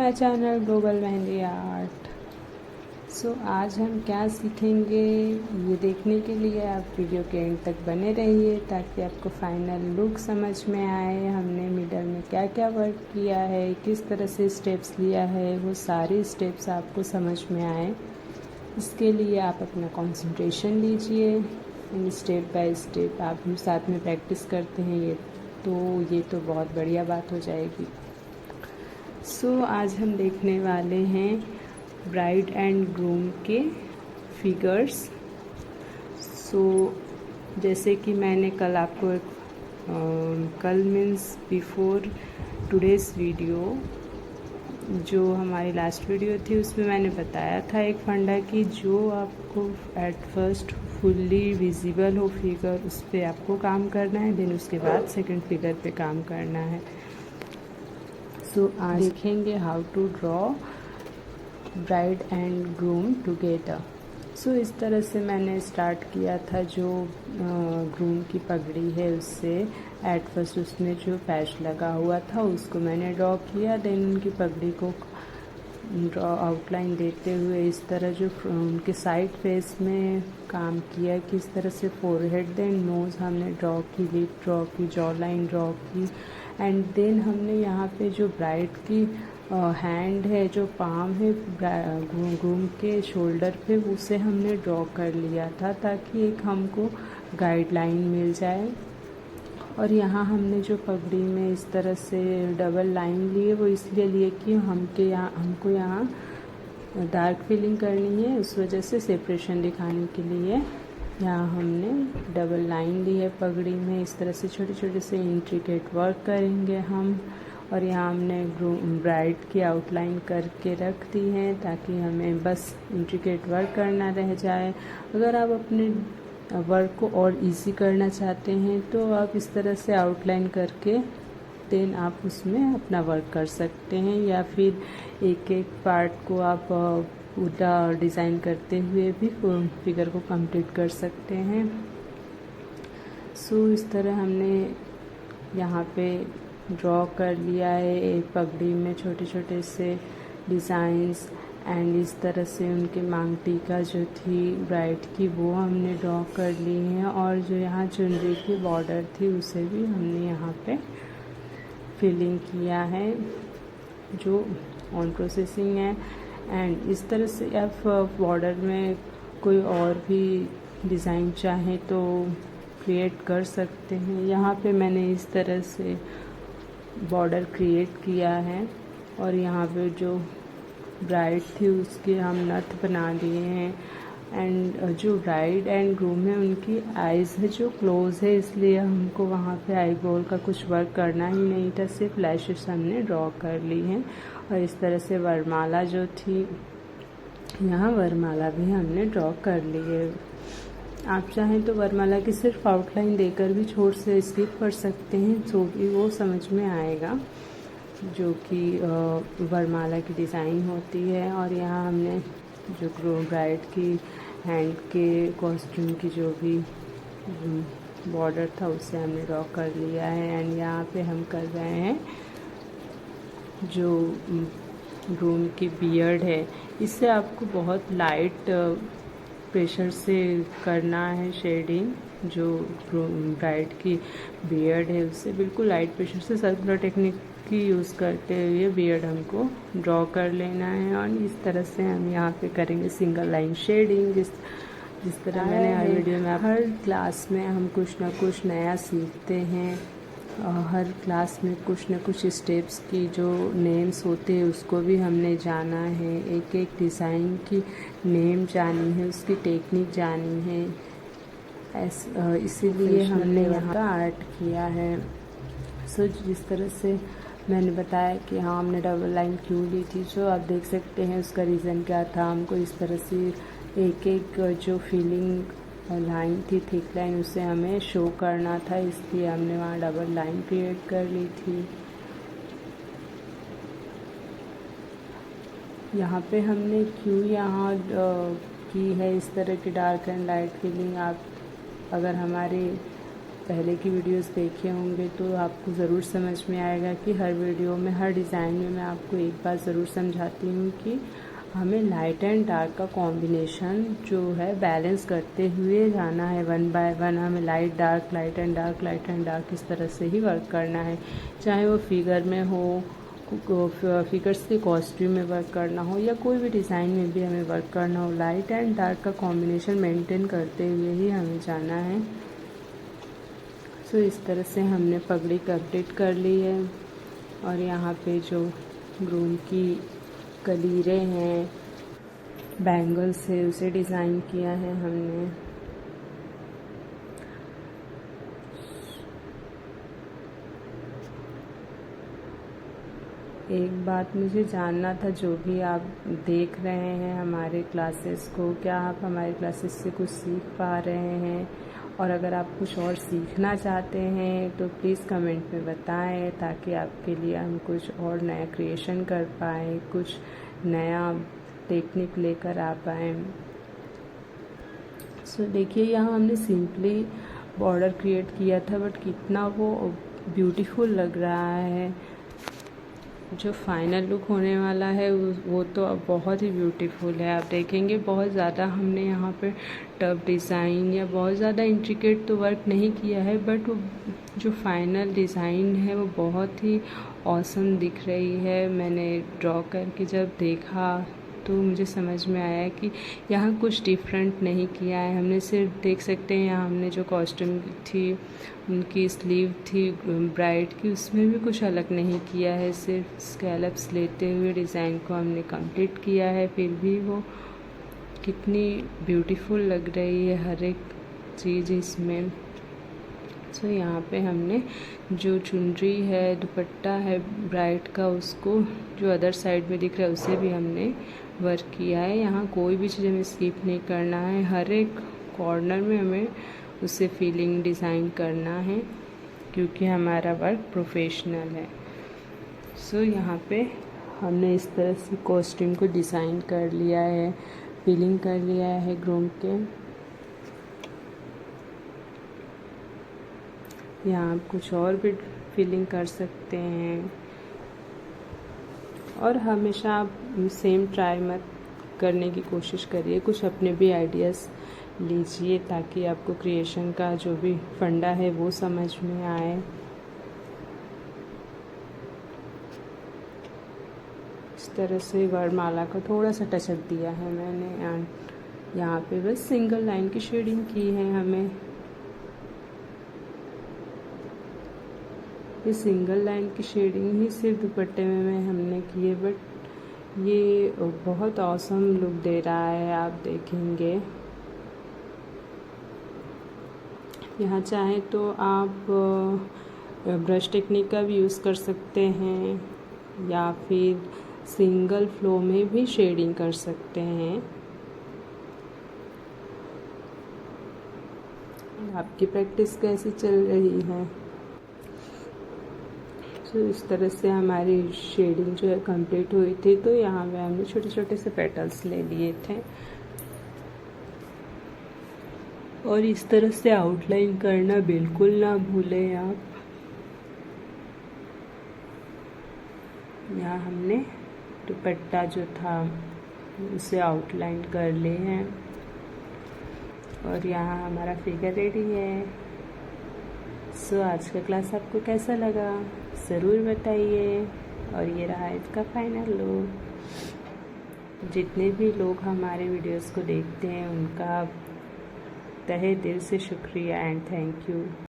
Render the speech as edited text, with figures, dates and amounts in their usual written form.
My channel global mehndi art. आज हम क्या सीखेंगे ये देखने के लिए आप वीडियो के एंड तक बने रहिए ताकि आपको फाइनल लुक समझ में आए। हमने मिडल में क्या क्या वर्क किया है, किस तरह से स्टेप्स लिया है, वो सारे स्टेप्स आपको समझ में आए। इसके लिए आप अपना कंसंट्रेशन लीजिए, स्टेप बाय स्टेप आप हम साथ में प्रैक्टिस करते हैं ये तो बहुत बढ़िया बात हो जाएगी। आज हम देखने वाले हैं ब्राइड एंड ग्रूम के फिगर्स। जैसे कि मैंने कल आपको कल मीन्स बिफोर टुडेज़ वीडियो, जो हमारी लास्ट वीडियो थी उसमें मैंने बताया था एक फंडा कि जो आपको एट फर्स्ट फुल्ली विजिबल हो फिगर, उस पर आपको काम करना है, देन उसके बाद सेकंड फिगर पे काम करना है। आज देखेंगे how to draw bride and groom together. इस तरह से मैंने स्टार्ट किया था। जो ग्रूम की पगड़ी है उससे एट फर्स्ट उसमें जो पैच लगा हुआ था उसको मैंने ड्रॉ किया, देन उनकी पगड़ी को ड्रॉ आउटलाइन देते हुए इस तरह जो उनके साइड फेस में काम किया कि इस तरह से फोरहेड, देन नोज़ हमने ड्रॉ की, लिप ड्रॉ की, जॉ लाइन ड्रॉ की, एंड देन हमने यहाँ पे जो ब्राइड की हैंड है, जो पाम है ग्रूम के शोल्डर पे, उसे हमने ड्रॉ कर लिया था ताकि एक हमको गाइडलाइन मिल जाए। और यहाँ हमने जो पगड़ी में इस तरह से डबल लाइन लिए, वो इसलिए लिए कि हमको यहाँ डार्क फिलिंग करनी है, उस वजह से सेपरेशन दिखाने के लिए यहाँ हमने डबल लाइन ली है पगड़ी में। इस तरह से छोटे छोटे से इंट्रिकेट वर्क करेंगे हम। और यहाँ हमने ब्राइड की आउटलाइन करके रख दी है ताकि हमें बस इंट्रिकेट वर्क करना रह जाए। अगर आप अपने वर्क को और इजी करना चाहते हैं तो आप इस तरह से आउटलाइन करके देन आप उसमें अपना वर्क कर सकते हैं, या फिर एक एक पार्ट को आप पूरा डिज़ाइन करते हुए भी फिगर को कंप्लीट कर सकते हैं। इस तरह हमने यहाँ पे ड्रॉ कर लिया है एक पगड़ी में छोटे छोटे से डिज़ाइंस, एंड इस तरह से उनके मांग टीका जो थी ब्राइड की वो हमने ड्रॉ कर ली है, और जो यहाँ चुनरी की बॉर्डर थी उसे भी हमने यहाँ पे फिलिंग किया है, जो ऑन प्रोसेसिंग है। एंड इस तरह से आप बॉर्डर में कोई और भी डिज़ाइन चाहें तो क्रिएट कर सकते हैं। यहाँ पे मैंने इस तरह से बॉर्डर क्रिएट किया है, और यहाँ पे जो ब्राइड थी उसके हम नथ बना लिए हैं। एंड जो ब्राइड एंड ग्रूम है उनकी आइज़ है जो क्लोज है, इसलिए हमको वहाँ पे आई बॉल का कुछ वर्क करना ही नहीं था, सिर्फ लैशेस हमने ड्रॉ कर ली हैं। और इस तरह से वरमाला जो थी, यहाँ वरमाला भी हमने ड्रॉ कर ली है। आप चाहें तो वरमाला की सिर्फ आउटलाइन देकर भी छोड़ से स्किप कर सकते हैं, तो भी वो समझ में आएगा, जो कि वरमाला की डिज़ाइन होती है। और यहाँ हमने जो ब्राइड की हैंड के कॉस्ट्यूम की जो भी बॉर्डर था उसे हमने ड्रॉ कर लिया है। एंड यहाँ पे हम कर रहे हैं जो ग्रूम की बियर्ड है, इससे आपको बहुत लाइट प्रेशर से करना है शेडिंग। जो ब्राइड की बियर्ड है उससे बिल्कुल लाइट प्रेशर से सर्कुलर टेक्निक की यूज़ करते हुए बियर्ड हमको ड्रॉ कर लेना है। और इस तरह से हम यहाँ पे करेंगे सिंगल लाइन शेडिंग, जिस तरह मैंने हर वीडियो में। हर क्लास में हम कुछ ना कुछ नया सीखते हैं, हर क्लास में कुछ ना कुछ स्टेप्स की जो नेम्स होते हैं उसको भी हमने जाना है, एक एक डिज़ाइन की नेम जानी है, उसकी टेक्निक जानी है। इसीलिए हमने यहाँ का आर्ट किया है। जिस तरह से मैंने बताया कि हाँ हमने डबल लाइन क्यों ली थी, जो आप देख सकते हैं उसका रीज़न क्या था। हमको इस तरह से एक एक जो फीलिंग लाइन थी, थिक लाइन, उसे हमें शो करना था, इसलिए हमने वहाँ डबल लाइन क्रिएट कर ली थी। यहाँ पे हमने क्यों यहाँ की है इस तरह की डार्क एंड लाइट फीलिंग। आप अगर हमारे पहले की वीडियोस देखे होंगे तो आपको ज़रूर समझ में आएगा कि हर वीडियो में, हर डिज़ाइन में मैं आपको एक बात ज़रूर समझाती हूँ कि हमें लाइट एंड डार्क का कॉम्बिनेशन जो है बैलेंस करते हुए जाना है। 1 बाय 1 हमें लाइट एंड डार्क इस तरह से ही वर्क करना है। चाहे वो फिगर में हो, फिगर्स के कॉस्ट्यूम में वर्क करना हो या कोई भी डिज़ाइन में भी हमें वर्क करना हो, लाइट एंड डार्क का कॉम्बिनेशन मेंटेन करते हुए ही हमें जाना है। सो इस तरह से हमने पगड़ी कंप्लीट कर ली है। और यहाँ पे जो ग्रूम की कलीरें हैं, बैंगल्स है, उसे डिज़ाइन किया है हमने। एक बात मुझे जानना था, जो भी आप देख रहे हैं हमारे क्लासेस को, क्या आप हमारे क्लासेस से कुछ सीख पा रहे हैं? और अगर आप कुछ और सीखना चाहते हैं तो प्लीज़ कमेंट में बताएं, ताकि आपके लिए हम कुछ और नया क्रिएशन कर पाएँ, कुछ नया टेक्निक लेकर आ पाएँ। सो देखिए, यहाँ हमने सिंपली बॉर्डर क्रिएट किया था, बट कितना वो ब्यूटीफुल लग रहा है। जो फाइनल लुक होने वाला है वो तो अब बहुत ही ब्यूटीफुल है। आप देखेंगे बहुत ज़्यादा हमने यहाँ पे टफ डिज़ाइन या बहुत ज़्यादा इंट्रिकेट तो वर्क नहीं किया है, बट जो फाइनल डिज़ाइन है वो बहुत ही ऑसम दिख रही है। मैंने ड्रॉ करके जब देखा तो मुझे समझ में आया कि यहाँ कुछ डिफरेंट नहीं किया है हमने। सिर्फ देख सकते हैं यहाँ हमने जो कॉस्ट्यूम थी, उनकी स्लीव थी ब्राइड की, उसमें भी कुछ अलग नहीं किया है। सिर्फ स्कैलप्स लेते हुए डिज़ाइन को हमने कंप्लीट किया है। फिर भी वो कितनी ब्यूटीफुल लग रही है हर एक चीज़ इसमें। सो यहाँ पे हमने जो चुनरी है, दुपट्टा है ब्राइड का, उसको जो अदर साइड में दिख रहा है उसे भी हमने वर्क किया है। यहाँ कोई भी चीज़ हमें स्किप नहीं करना है, हर एक कॉर्नर में हमें उसे फीलिंग डिज़ाइन करना है, क्योंकि हमारा वर्क प्रोफेशनल है। सो यहाँ पे हमने इस तरह से कॉस्ट्यूम को डिज़ाइन कर लिया है, फीलिंग कर लिया है ग्रूम के। यहाँ आप कुछ और भी फीलिंग कर सकते हैं, और हमेशा आप सेम ट्राई मत करने की कोशिश करिए, कुछ अपने भी आइडियाज़ लीजिए, ताकि आपको क्रिएशन का जो भी फंडा है वो समझ में आए। इस तरह से वरमाला को थोड़ा सा टचअप दिया है मैंने, एंड यहाँ पे बस सिंगल लाइन की शेडिंग की है हमें। ये सिंगल लाइन की शेडिंग ही सिर्फ दुपट्टे में हमने की है, बट ये बहुत ऑसम लुक दे रहा है, आप देखेंगे। यहाँ चाहे तो आप ब्रश टेक्निक का भी यूज़ कर सकते हैं, या फिर सिंगल फ्लो में भी शेडिंग कर सकते हैं। आपकी प्रैक्टिस कैसी चल रही है? तो इस तरह से हमारी शेडिंग जो है कंप्लीट हुई थी। तो यहाँ पे हमने छोटे छोटे से पेटल्स ले लिए थे, और इस तरह से आउटलाइन करना बिल्कुल ना भूलें आप। यहाँ हमने दुपट्टा जो था उसे आउटलाइन कर लिए हैं, और यहाँ हमारा फिगर रेडी है। सो आज का क्लास आपको कैसा लगा ज़रूर बताइए, और ये रहा इसका फाइनल लुक। जितने भी लोग हमारे वीडियोस को देखते हैं उनका तहे दिल से शुक्रिया एंड थैंक यू।